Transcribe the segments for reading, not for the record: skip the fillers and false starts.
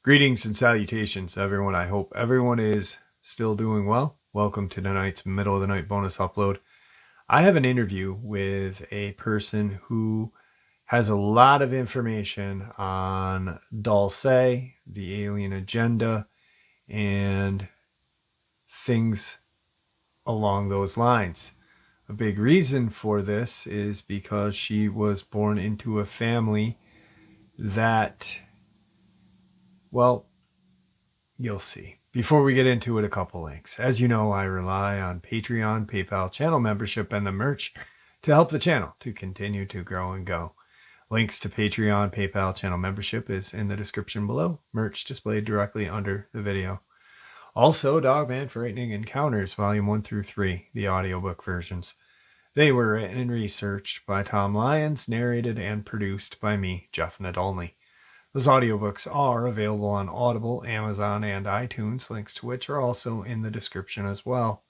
Greetings and salutations, everyone. I hope everyone is still doing well. Welcome to tonight's middle of the night bonus upload. I have an interview with a person who has a lot of information on Dulce, the alien agenda, and things along those lines. A big reason for this is because she was born into a family that, well, you'll see. Before we get into it, a couple links. As you know, I rely on Patreon, PayPal, channel membership, and the merch to help the channel to continue to grow and go. Links to Patreon, PayPal, channel membership is in the description below. Merch displayed directly under the video. Also, Dogman Frightening Encounters, Volume 1 through 3, the audiobook versions. They were written and researched by Tom Lyons, narrated and produced by me, Jeff Nadolny. Those audiobooks are available on Audible, Amazon, and iTunes, links to which are also in the description as well.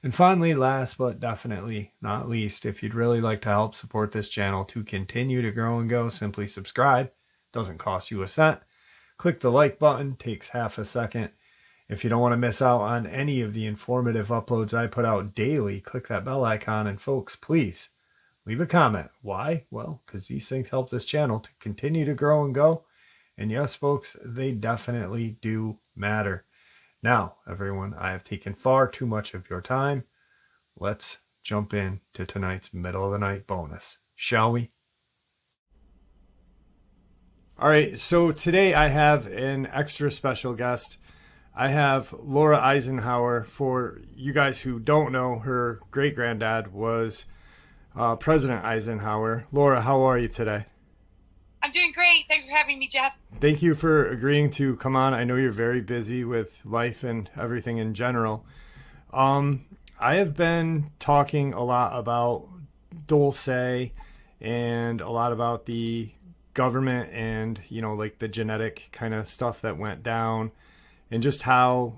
And finally, last but definitely not least, if you'd really like to help support this channel to continue to grow and go, simply subscribe. Doesn't cost you a cent. Click the like button, takes half a second. If you don't want to miss out on any of the informative uploads I put out daily, click that bell icon, and folks, please leave a comment. Why? Well, because these things help this channel to continue to grow and go. And yes, folks, they definitely do matter. Now, everyone, I have taken far too much of your time. Let's jump in to tonight's middle of the night bonus, shall we? All right, so today I have an extra special guest. I have Laura Eisenhower. For you guys who don't know, her great-granddad was President Eisenhower. Laura, how are you today? I'm doing great. Thanks for having me, Jeff. Thank you for agreeing to come on. I know you're very busy with life and everything in general. I have been talking a lot about Dulce and a lot about the government and, like the genetic kind of stuff that went down and just how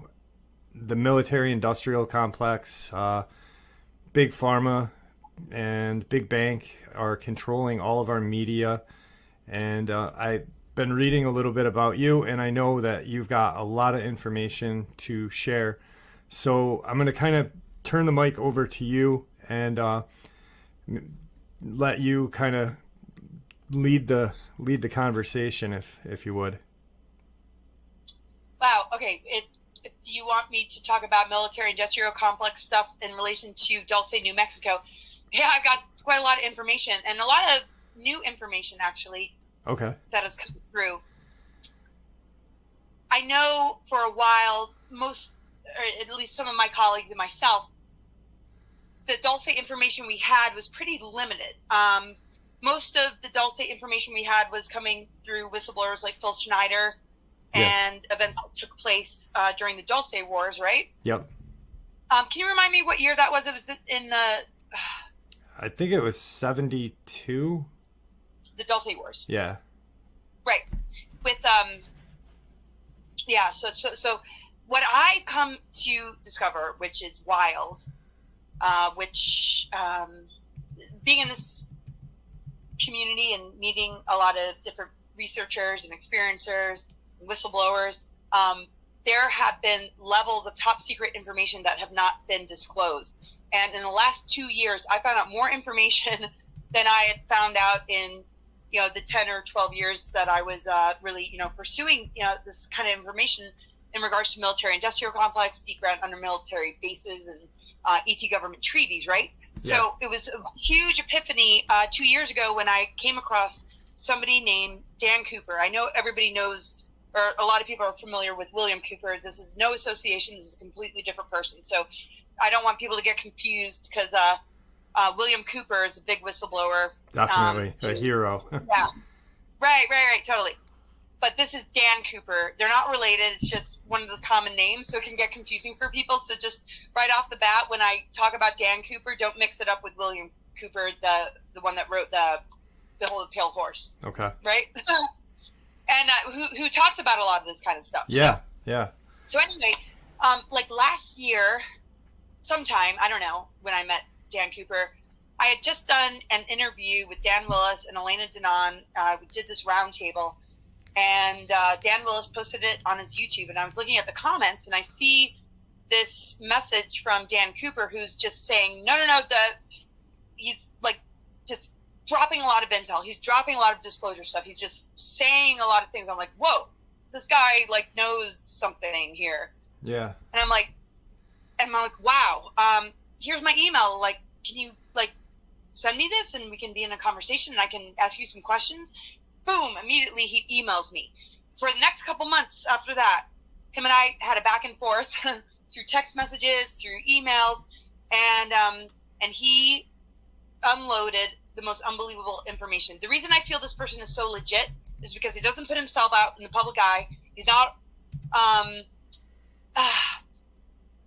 the military-industrial complex, big pharma, and big bank are controlling all of our media. And I've been reading a little bit about you, and I know that you've got a lot of information to share. So I'm going to kind of turn the mic over to you and let you kind of lead the conversation, if you would. Wow. Okay. If you want me to talk about military-industrial complex stuff in relation to Dulce, New Mexico, yeah, I've got quite a lot of information and a lot of new information, actually. Okay. That has come through. I know for a while, most, or at least some of my colleagues and myself, the Dulce information we had was pretty limited. Most of the Dulce information we had was coming through whistleblowers like Phil Schneider and events that took place during the Dulce Wars, right? Yep. Can you remind me what year that was? It was in I think it was 72. The Dulce Wars. Yeah. Right. With yeah. So what I come to discover, which is wild, which being in this community and meeting a lot of different researchers and experiencers, and whistleblowers, there have been levels of top secret information that have not been disclosed. And in the last 2 years, I found out more information than I had found out in, the 10 or 12 years that I was really, pursuing, this kind of information in regards to military-industrial complex, deep ground under military bases, and ET government treaties, right? Yeah. So it was a huge epiphany 2 years ago when I came across somebody named Dan Cooper. I know everybody knows, or a lot of people are familiar with William Cooper. This is no association. This is a completely different person. So I don't want people to get confused because William Cooper is a big whistleblower. Definitely a hero. Yeah, right, totally. But this is Dan Cooper. They're not related. It's just one of the common names, so it can get confusing for people. So just right off the bat, when I talk about Dan Cooper, don't mix it up with William Cooper, the one that wrote the Bill of the Pale Horse. Okay. Right? And who talks about a lot of this kind of stuff. Yeah, yeah. So anyway, like last year, sometime, I don't know, when I met Dan Cooper, I had just done an interview with Dan Willis and Elena Denon. We did this roundtable, and Dan Willis posted it on his YouTube, and I was looking at the comments, and I see this message from Dan Cooper, who's just saying, no, he's like just dropping a lot of intel. He's dropping a lot of disclosure stuff. He's just saying a lot of things. I'm like, whoa, this guy like knows something here. Yeah. And I'm like, wow, here's my email. Like, can you like send me this and we can be in a conversation and I can ask you some questions? Boom, immediately he emails me. For the next couple months after that, him and I had a back and forth through text messages, through emails, and he unloaded the most unbelievable information. The reason I feel this person is so legit is because he doesn't put himself out in the public eye. He's not,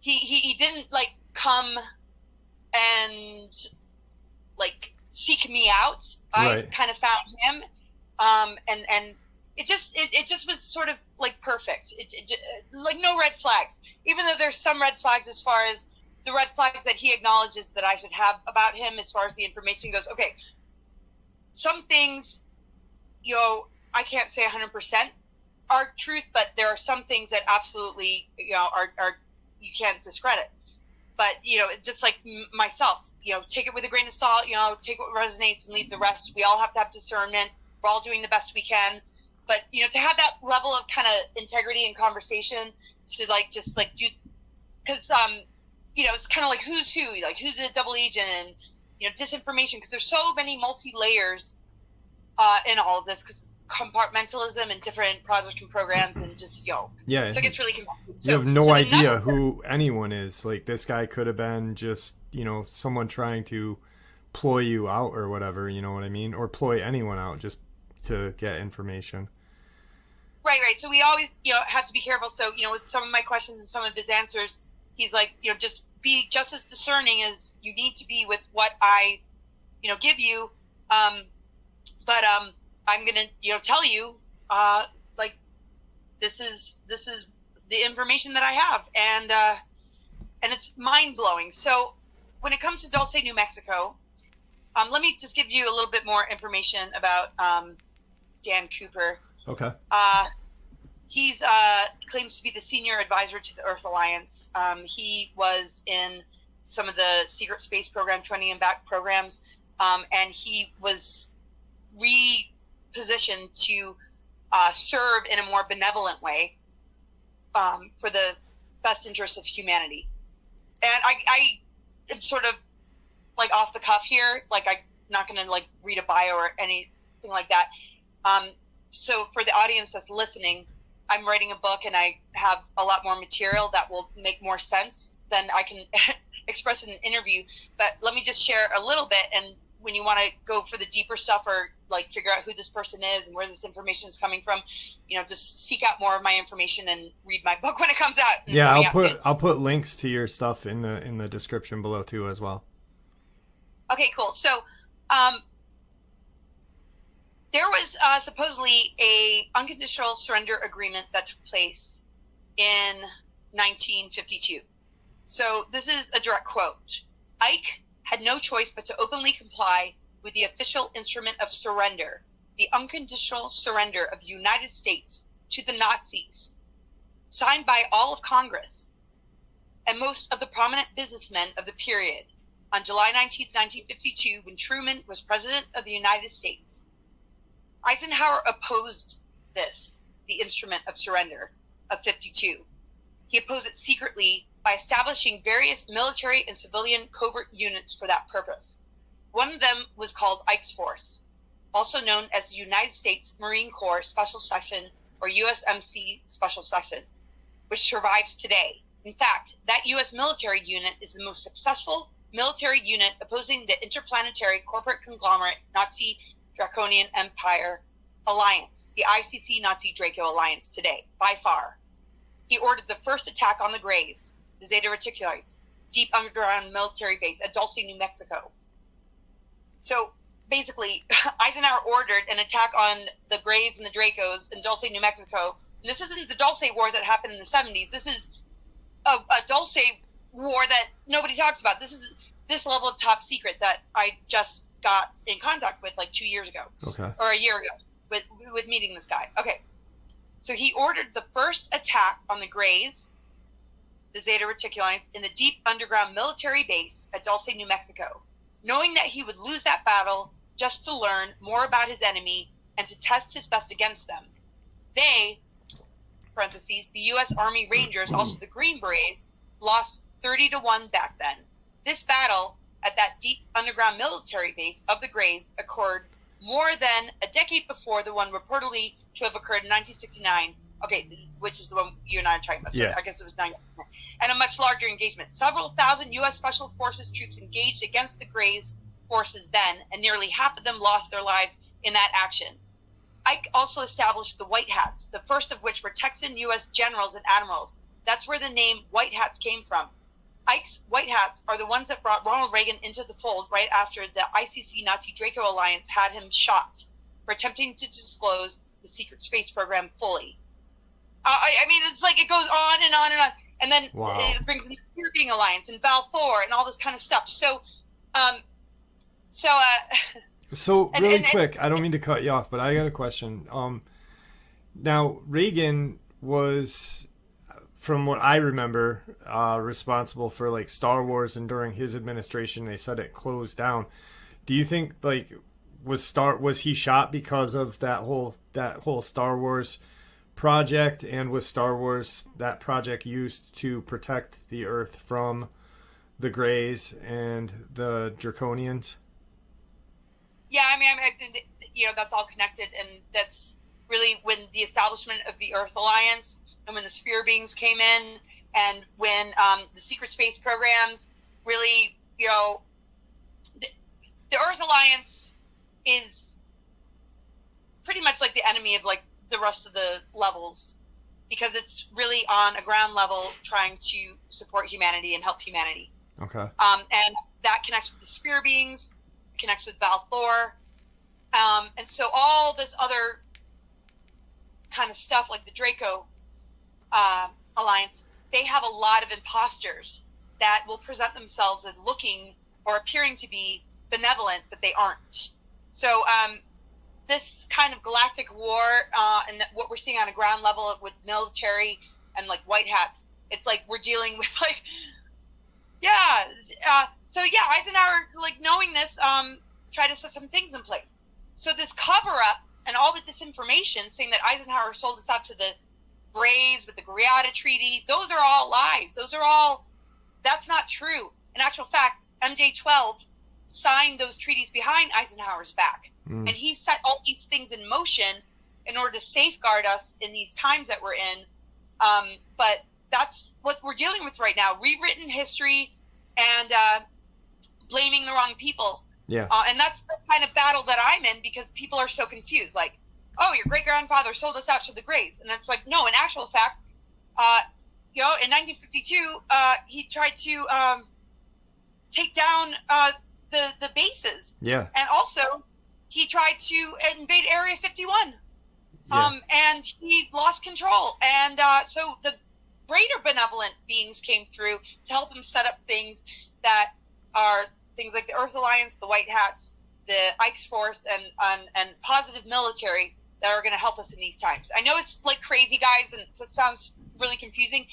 he didn't like come and like seek me out. Right. I kind of found him, and it just was sort of like perfect. Like no red flags, even though there's some red flags as far as the red flags that he acknowledges that I should have about him as far as the information goes. Okay, some things, I can't say 100% are truth, but there are some things that absolutely, are you can't discredit. But, just like myself, take it with a grain of salt, take what resonates and leave the rest. We all have to have discernment. We're all doing the best we can. But, to have that level of kind of integrity and conversation to like, just like do, because, it's kind of like who's who, like who's a double agent and, disinformation, because there's so many multi-layers in all of this, because compartmentalism and different projects and programs and just, yeah, so it gets really confusing. You have no idea who anyone is. Like this guy could have been just, someone trying to ploy you out or whatever, you know what I mean? Or ploy anyone out just to get information. Right. So we always, have to be careful. So, with some of my questions and some of his answers, he's like, just be just as discerning as you need to be with what I, give you. But I'm going to, tell you, like, this is the information that I have. And it's mind blowing. So when it comes to Dulce, New Mexico, let me just give you a little bit more information about, Dan Cooper. Okay. He's claims to be the senior advisor to the Earth Alliance. He was in some of the secret space program, 20 and back programs, and he was repositioned to serve in a more benevolent way for the best interests of humanity. And I am sort of like off the cuff here, like I'm not going to like read a bio or anything like that. So for the audience that's listening, I'm writing a book and I have a lot more material that will make more sense than I can express in an interview. But let me just share a little bit. And when you want to go for the deeper stuff or like figure out who this person is and where this information is coming from, just seek out more of my information and read my book when it comes out. Yeah, I'll put links to your stuff in the description below too as well. Okay, cool. So, there was supposedly a unconditional surrender agreement that took place in 1952. So this is a direct quote. Ike had no choice but to openly comply with the official instrument of surrender, the unconditional surrender of the United States to the Nazis, signed by all of Congress and most of the prominent businessmen of the period on July 19, 1952, when Truman was President of the United States. Eisenhower opposed this, the instrument of surrender of 52. He opposed it secretly by establishing various military and civilian covert units for that purpose. One of them was called Ike's Force, also known as the United States Marine Corps Special Section, or USMC Special Section, which survives today. In fact, that U.S. military unit is the most successful military unit opposing the interplanetary corporate conglomerate Nazi Draconian Empire Alliance, the ICC Nazi Draco Alliance today, by far. He ordered the first attack on the Greys, the Zeta Reticuli, deep underground military base at Dulce, New Mexico. So basically, Eisenhower ordered an attack on the Greys and the Dracos in Dulce, New Mexico. And this isn't the Dulce Wars that happened in the 70s. This is a Dulce war that nobody talks about. This is this level of top secret that I just got in contact with like 2 years ago. Okay. Or a year ago with meeting this guy. Okay. So he ordered the first attack on the Greys, the Zeta Reticuli, in the deep underground military base at Dulce, New Mexico, knowing that he would lose that battle just to learn more about his enemy and to test his best against them. They, parentheses, the U.S. Army Rangers, also the Green Berets, lost 30-1 back then. This battle at that deep underground military base of the Greys occurred more than a decade before the one reportedly to have occurred in 1969. Okay, which is the one you and I are talking about. So yeah. I guess it was 1969. And a much larger engagement. Several thousand U.S. Special Forces troops engaged against the Greys forces then, and nearly half of them lost their lives in that action. Ike also established the White Hats, the first of which were Texan U.S. generals and admirals. That's where the name White Hats came from. Ike's White Hats are the ones that brought Ronald Reagan into the fold right after the ICC Nazi Draco alliance had him shot for attempting to disclose the secret space program fully. I mean, it's like it goes on and on and on. And then it brings in the Spear Alliance and Balfour and all this kind of stuff. So really quick, I don't mean to cut you off, but I got a question. Now, Reagan was, from what I remember, responsible for like Star Wars, and during his administration, they said it closed down. Do you think like was he shot because of that whole Star Wars project, and was Star Wars that project used to protect the Earth from the Greys and the Draconians? Yeah, I mean, that's all connected, and that's really when the establishment of the Earth Alliance and when the Spear Beings came in, and when the secret space programs really, the Earth Alliance is pretty much like the enemy of like the rest of the levels, because it's really on a ground level trying to support humanity and help humanity. Okay. And that connects with the Spear Beings, connects with Balfour, and so all this other kind of stuff like the Draco Alliance, they have a lot of imposters that will present themselves as looking or appearing to be benevolent, but they aren't. So this kind of galactic war and what we're seeing on a ground level with military and like White Hats, it's like we're dealing with like, Eisenhower, like knowing this, tried to set some things in place. So this cover up and all the disinformation saying that Eisenhower sold us out to the Greys with the Greada Treaty, those are all lies. That's not true. In actual fact, MJ-12 signed those treaties behind Eisenhower's back. And he set all these things in motion in order to safeguard us in these times that we're in. But that's what we're dealing with right now. Rewritten history and blaming the wrong people. Yeah. And that's the kind of battle that I'm in, because people are so confused. Like, oh, your great-grandfather sold us out to the Greys. And it's like, no, in actual fact, in 1952, he tried to take down the bases. Yeah. And also, he tried to invade Area 51. Yeah. And he lost control. And so the greater benevolent beings came through to help him set up things that are things like the Earth Alliance, the White Hats, the Ike's Force, and positive military that are going to help us in these times. I know it's like crazy, guys, and it sounds really confusing.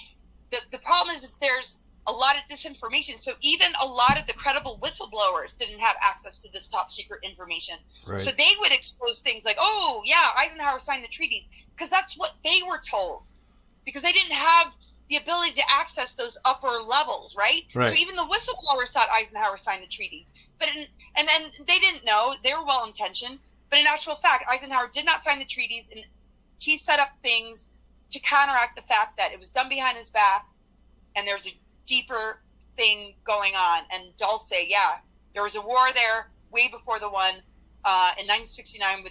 The problem is there's a lot of disinformation. So even a lot of the credible whistleblowers didn't have access to this top secret information. Right. So they would expose things like, oh, yeah, Eisenhower signed the treaties, because that's what they were told, because they didn't have the ability to access those upper levels, right? Right. So even the whistleblowers thought Eisenhower signed the treaties. And they didn't know. They were well-intentioned. But in actual fact, Eisenhower did not sign the treaties, and he set up things to counteract the fact that it was done behind his back, and there's a deeper thing going on. And Dulce, there was a war there way before the one in 1969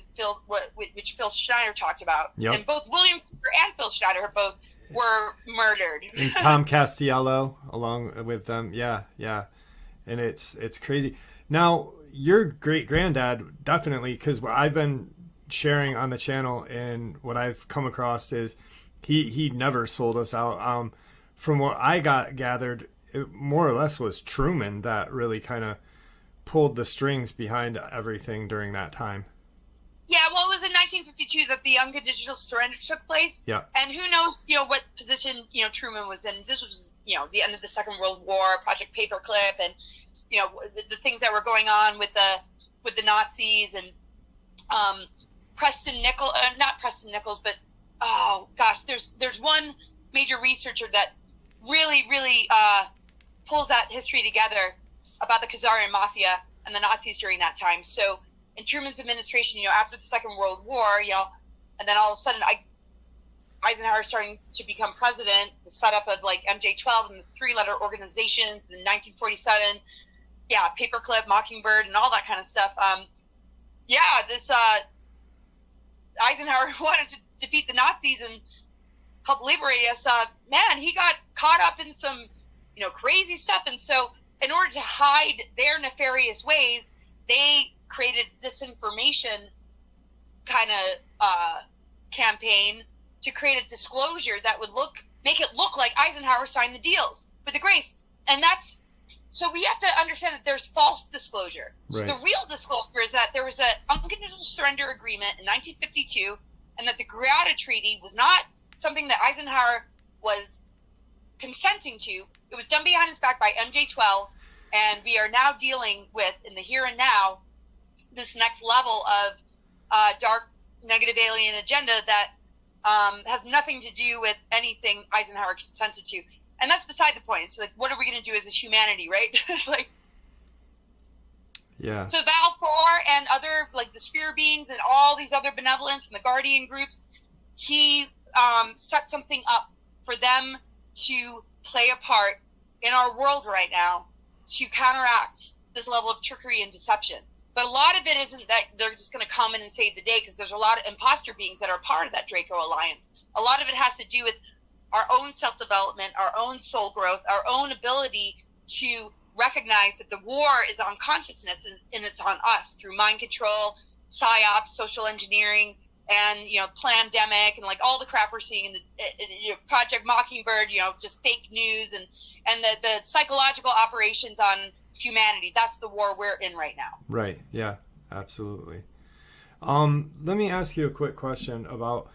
which Phil Schneider talked about. Yep. And both William Cooper and Phil Schneider were murdered. And Tom Castiello along with them. Yeah. And it's crazy. Now, your great-granddad, definitely, because what I've been sharing on the channel and what I've come across is he never sold us out. From what I gathered, it more or less was Truman that really kind of pulled the strings behind everything during that time. Yeah, well, it was in 1952 that the unconditional surrender took place. Yeah. And who knows, what position, Truman was in. This was, the end of the Second World War, Project Paperclip, and, the things that were going on with the Nazis, and not Preston Nichols, but, oh, gosh, there's one major researcher that really, really pulls that history together about the Khazarian Mafia and the Nazis during that time. So in Truman's administration, after the Second World War, and then all of a sudden Eisenhower starting to become president, the setup of like MJ-12 and the three-letter organizations in 1947, Paperclip, Mockingbird, and all that kind of stuff. This Eisenhower wanted to defeat the Nazis and help liberate us. He got caught up in some, crazy stuff. And so in order to hide their nefarious ways, they created disinformation kind of campaign to create a disclosure that would make it look like Eisenhower signed the deals with the grace. And so we have to understand that there's false disclosure. Right. So the real disclosure is that there was an unconditional surrender agreement in 1952, and that the Greada Treaty was not something that Eisenhower was consenting to. It was done behind his back by MJ-12, and we are now dealing with, in the here and now, this next level of dark, negative alien agenda that has nothing to do with anything Eisenhower consented to. And that's beside the point. It's like, what are we going to do as a humanity, right? Yeah. So Val-4 and other, like the Sphere Beings and all these other benevolence and the Guardian groups, he set something up for them to play a part in our world right now to counteract this level of trickery and deception. But a lot of it isn't that they're just going to come in and save the day, because there's a lot of imposter beings that are part of that Draco Alliance. A lot of it has to do with our own self-development, our own soul growth, our own ability to recognize that the war is on consciousness, and it's on us through mind control, psyops, social engineering, and plandemic, and like all the crap we're seeing in the Project Mockingbird, just fake news, and the psychological operations on humanity. That's the war we're in right now. Right. Yeah, absolutely. Let me ask you a quick question about,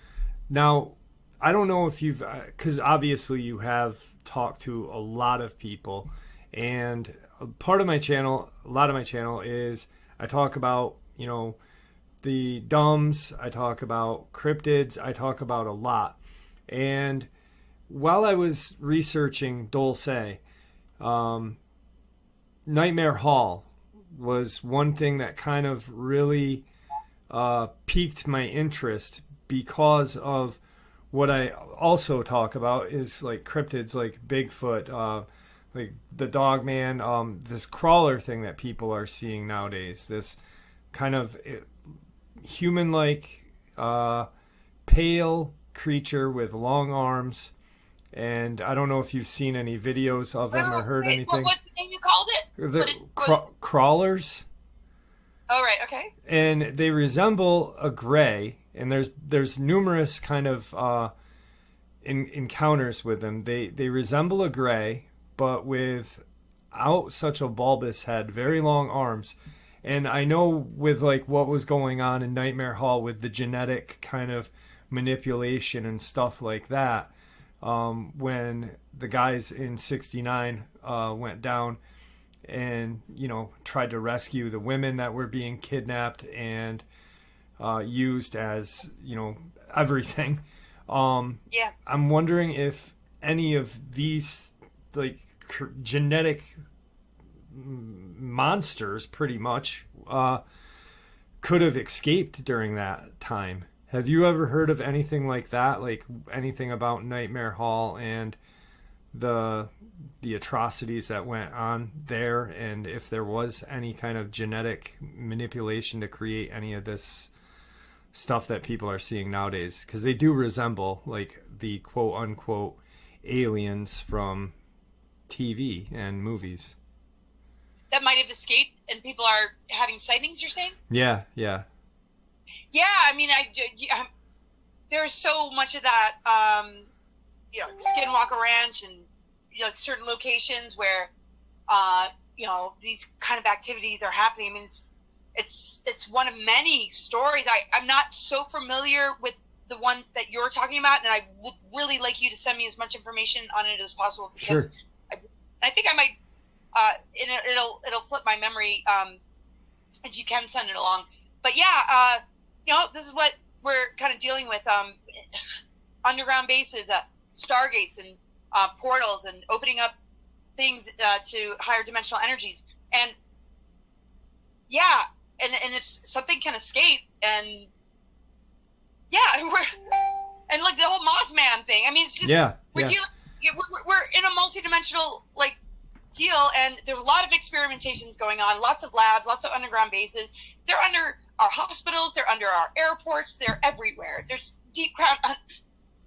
now, I don't know if you've, because obviously you have talked to a lot of people, and a lot of my channel is I talk about, the dumbs, I talk about cryptids, I talk about a lot. And while I was researching Dulce, Nightmare Hall was one thing that kind of really piqued my interest, because of what I also talk about is like cryptids like Bigfoot, like the Dogman, this crawler thing that people are seeing nowadays, this kind of human-like pale creature with long arms. And I don't know if you've seen any videos of them or heard anything. What's the name you called it? The crawlers. Oh, right, okay. And they resemble a gray, and there's numerous kind of encounters with them. They resemble a gray, but without such a bulbous head, very long arms. And I know with like what was going on in Nightmare Hall with the genetic kind of manipulation and stuff like that, when the guys in 69 went down and tried to rescue the women that were being kidnapped and used as everything. Yeah. I'm wondering if any of these like genetic monsters pretty much could have escaped during that time. Have you ever heard of anything like that, like anything about Nightmare Hall and the atrocities that went on there, and if there was any kind of genetic manipulation to create any of this stuff that people are seeing nowadays? Because they do resemble like the quote unquote aliens from TV and movies that might have escaped and people are having sightings, you're saying? Yeah. I mean, there's so much of that, Skinwalker Ranch and like certain locations where these kind of activities are happening. I mean, it's one of many stories. I'm not so familiar with the one that you're talking about, and I would really like you to send me as much information on it as possible, because Sure. I think I might it'll flip my memory if you can send it along. But yeah, this is what we're kind of dealing with, underground bases, stargates, and portals, and opening up things to higher dimensional energies. And yeah, and if something can escape, and yeah, and like the whole Mothman thing. I mean, it's just we're in a multidimensional like deal, and there's a lot of experimentations going on, lots of labs, lots of underground bases. They're under our hospitals, they're under our airports, they're everywhere. There's deep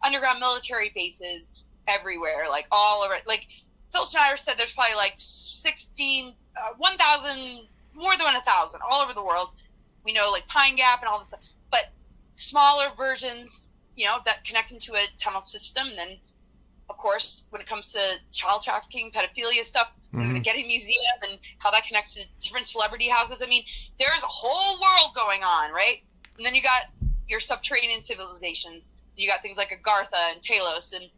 underground military bases everywhere, like all over. Like Phil Schneider said, there's probably like 1,000, more than 1,000 all over the world. We know, like Pine Gap and all this stuff, but smaller versions, that connect into a tunnel system. And then, of course, when it comes to child trafficking, pedophilia stuff, the Getty Museum and how that connects to different celebrity houses. I mean, there's a whole world going on, right? And then you got your subterranean civilizations. You got things like Agartha and Talos, and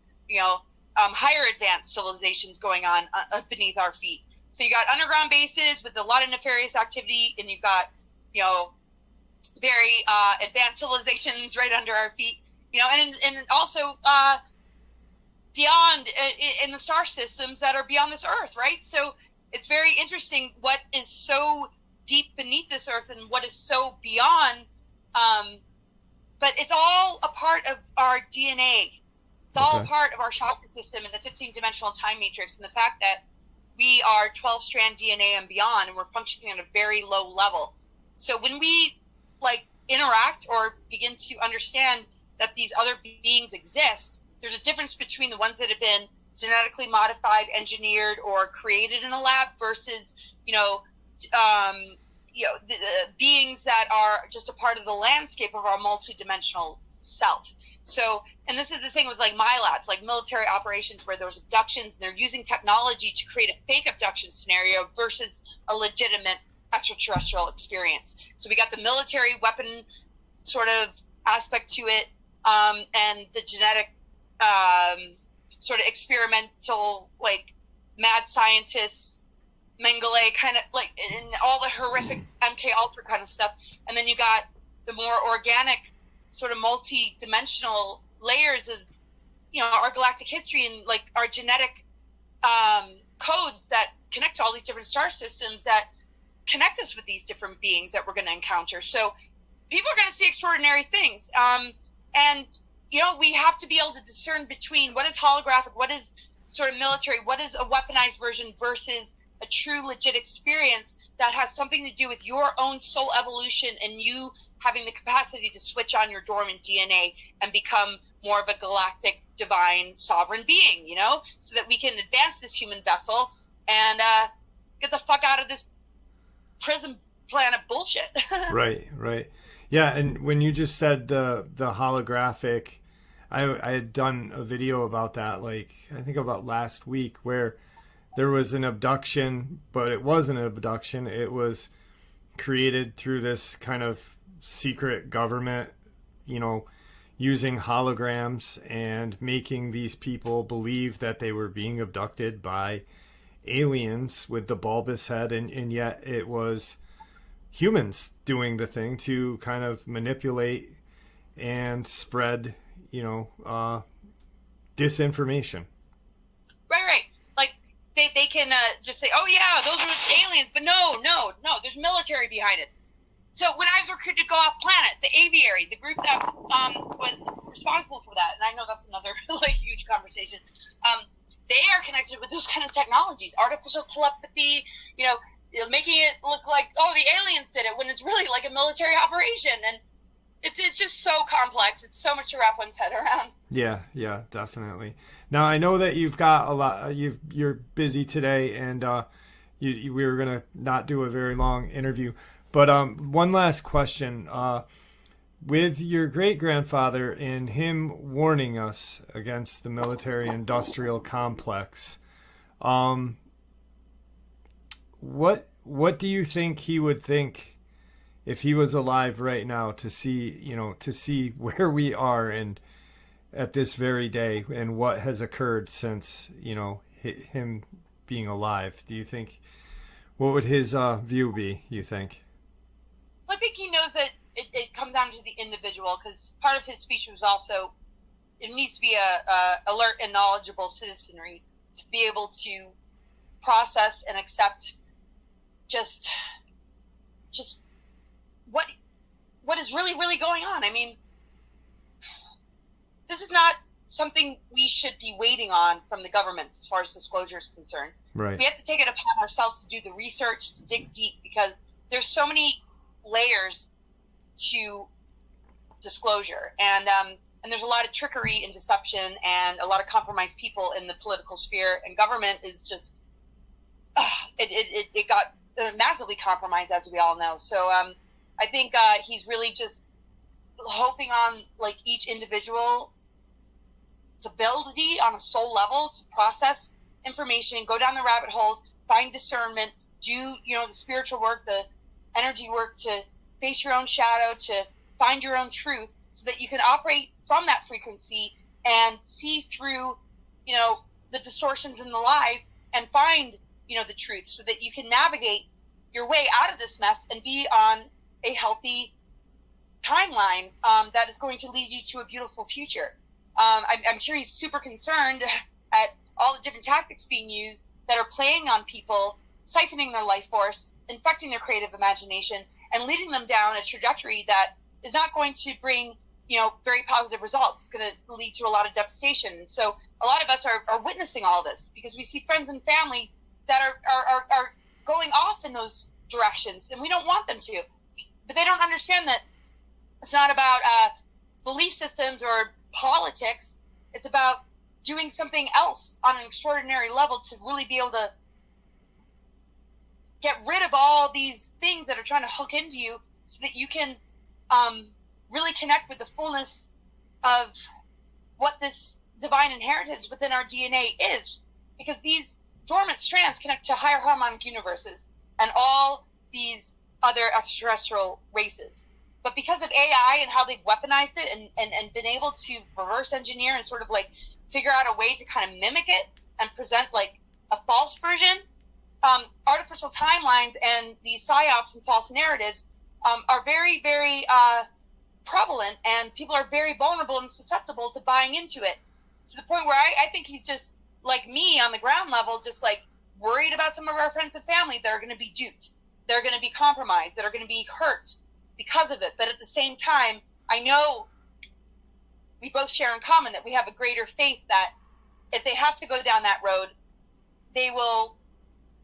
higher advanced civilizations going on beneath our feet. So you got underground bases with a lot of nefarious activity, and you've got very advanced civilizations right under our feet. And also beyond in the star systems that are beyond this Earth, right? So it's very interesting what is so deep beneath this Earth and what is so beyond. But it's all a part of our DNA. It's all a part of our chakra system and the 15-dimensional time matrix, and the fact that we are 12-strand DNA and beyond, and we're functioning at a very low level. So when we interact or begin to understand that these other beings exist, there's a difference between the ones that have been genetically modified, engineered, or created in a lab versus the beings that are just a part of the landscape of our multidimensional self. So, and this is the thing with my labs, like military operations where there's abductions, and they're using technology to create a fake abduction scenario versus a legitimate extraterrestrial experience. So we got the military weapon sort of aspect to it, and the genetic sort of experimental, mad scientists, Mengele kind of and all the horrific MK Ultra kind of stuff. And then you got the more organic sort of multi-dimensional layers of, our galactic history and our genetic codes that connect to all these different star systems that connect us with these different beings that we're going to encounter. So people are going to see extraordinary things. And, we have to be able to discern between what is holographic, what is sort of military, what is a weaponized version versus a true legit experience that has something to do with your own soul evolution and you having the capacity to switch on your dormant DNA and become more of a galactic divine sovereign being, so that we can advance this human vessel and get the fuck out of this prison planet bullshit. Right. Yeah, and when you just said the holographic, I had done a video about that, I think about last week, where there was an abduction, but it wasn't an abduction. It was created through this kind of secret government, using holograms and making these people believe that they were being abducted by aliens with the bulbous head, and yet it was humans doing the thing to kind of manipulate and spread, disinformation. Right. They can just say, oh yeah, those are aliens, but no, there's military behind it. So when I was recruited to go off planet, the aviary, the group that was responsible for that, and I know that's another huge conversation, they are connected with those kind of technologies, artificial telepathy, making it look like, oh, the aliens did it, when it's really like a military operation. And it's just so complex. It's so much to wrap one's head around. Yeah, definitely. Now, I know that you've got a lot, you're busy today, and we were going to not do a very long interview. But one last question. With your great-grandfather and him warning us against the military-industrial complex, Um, what do you think he would think if he was alive right now to see, to see where we are and at this very day and what has occurred since, him being alive? Do you think, what would his view be, you think? I think he knows that it comes down to the individual, because part of his speech was also it needs to be a alert and knowledgeable citizenry to be able to process and accept just what is really, really going on. I mean, this is not something we should be waiting on from the government as far as disclosure is concerned. Right. We have to take it upon ourselves to do the research, to dig deep, because there's so many layers to disclosure, and there's a lot of trickery and deception and a lot of compromised people in the political sphere, and government is just it got massively compromised, as we all know. So I think he's really just hoping on like each individual to build on a soul level, to process information, go down the rabbit holes, find discernment, do the spiritual work, the energy work, to face your own shadow, to find your own truth, so that you can operate from that frequency and see through the distortions in the lies and find the truth, so that you can navigate your way out of this mess and be on a healthy timeline that is going to lead you to a beautiful future. I'm sure he's super concerned at all the different tactics being used that are playing on people, siphoning their life force, infecting their creative imagination, and leading them down a trajectory that is not going to bring very positive results. It's going to lead to a lot of devastation. So a lot of us are witnessing all this, because we see friends and family that are going off in those directions, and we don't want them to. But they don't understand that it's not about belief systems or politics. It's about doing something else on an extraordinary level to really be able to get rid of all these things that are trying to hook into you, so that you can really connect with the fullness of what this divine inheritance within our DNA is. Because these dormant strands connect to higher harmonic universes and all these other extraterrestrial races. But because of AI and how they've weaponized it and been able to reverse engineer and sort of like figure out a way to kind of mimic it and present like a false version, artificial timelines and these psyops and false narratives are very, very prevalent, and people are very vulnerable and susceptible to buying into it, to the point where I think he's just like me on the ground level, just like worried about some of our friends and family that are going to be duped, that are going to be compromised, that are going to be hurt because of it. But at the same time, I know we both share in common that we have a greater faith that if they have to go down that road, they will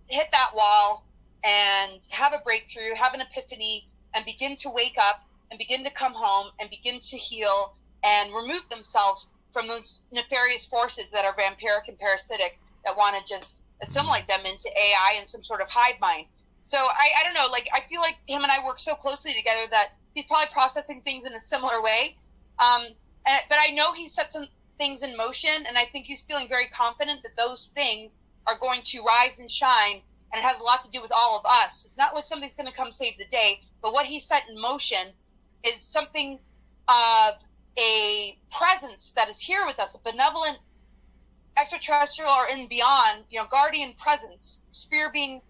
hit that wall and have a breakthrough, have an epiphany, and begin to wake up and begin to come home and begin to heal and remove themselves from those nefarious forces that are vampiric and parasitic, that want to just assimilate them into AI and some sort of hive mind. So I don't know, like, I feel like him and I work so closely together that he's probably processing things in a similar way. But I know he set some things in motion, and I think he's feeling very confident that those things are going to rise and shine, and it has a lot to do with all of us. It's not like something's going to come save the day, but what he set in motion is something of a presence that is here with us, a benevolent extraterrestrial or in beyond, guardian presence, spirit being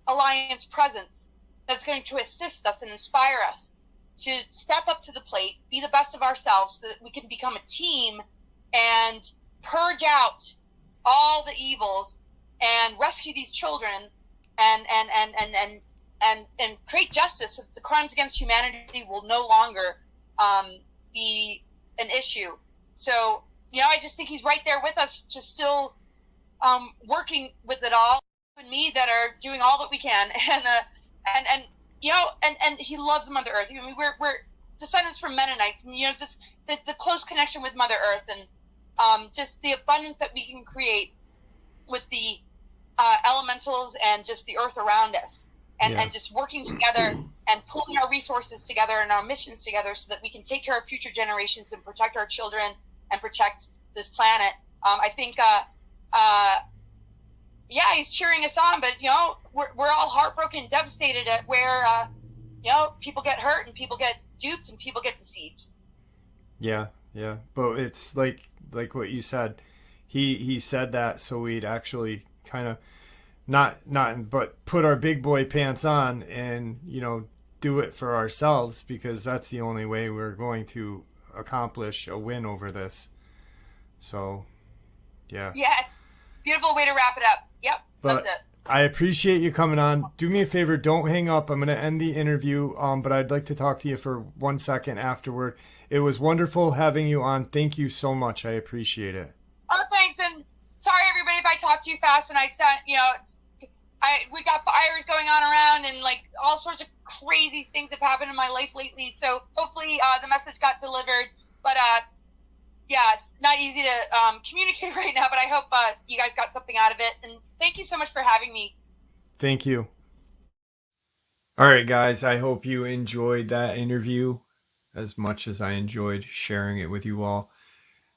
alliance presence, that's going to assist us and inspire us to step up to the plate, be the best of ourselves, so that we can become a team and purge out all the evils and rescue these children and create justice, so that the crimes against humanity will no longer be an issue. So, I just think he's right there with us, just still working with it all, and me that are doing all that we can, and he loves Mother Earth. I mean, we're descendants from Mennonites, and just the close connection with Mother Earth, and just the abundance that we can create with the elementals and just the earth around us, and just working together and pulling our resources together and our missions together, so that we can take care of future generations and protect our children and protect this planet. I think yeah, he's cheering us on, but we're all heartbroken, devastated at where people get hurt and people get duped and people get deceived. Yeah, yeah. But it's like what you said. He said that so we'd actually kind of not but put our big boy pants on and do it for ourselves, because that's the only way we're going to accomplish a win over this. So, yeah. Yes, beautiful way to wrap it up. Yep, that's But it. I appreciate you coming on. Do me a favor, don't hang up. I'm going to end the interview, but I'd like to talk to you for 1 second afterward. It was wonderful having you on. Thank you so much. I appreciate it. Oh, thanks, and sorry everybody if I talk too fast and I sound, we got fires going on around and like all sorts of crazy things have happened in my life lately. So hopefully the message got delivered. But yeah, it's not easy to communicate right now. But I hope you guys got something out of it. And thank you so much for having me. Thank you. All right, guys. I hope you enjoyed that interview as much as I enjoyed sharing it with you all.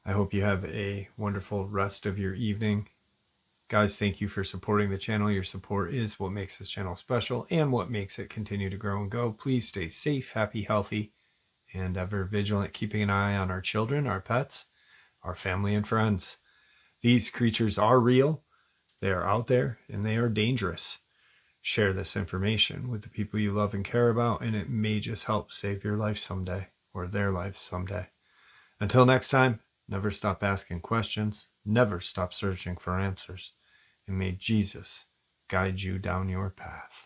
I hope you have a wonderful rest of your evening. Guys, thank you for supporting the channel. Your support is what makes this channel special and what makes it continue to grow and go. Please stay safe, happy, healthy, and ever vigilant, keeping an eye on our children, our pets, our family, and friends. These creatures are real, they are out there, and they are dangerous. Share this information with the people you love and care about, and it may just help save your life someday, or their lives someday. Until next time, never stop asking questions, never stop searching for answers, and may Jesus guide you down your path.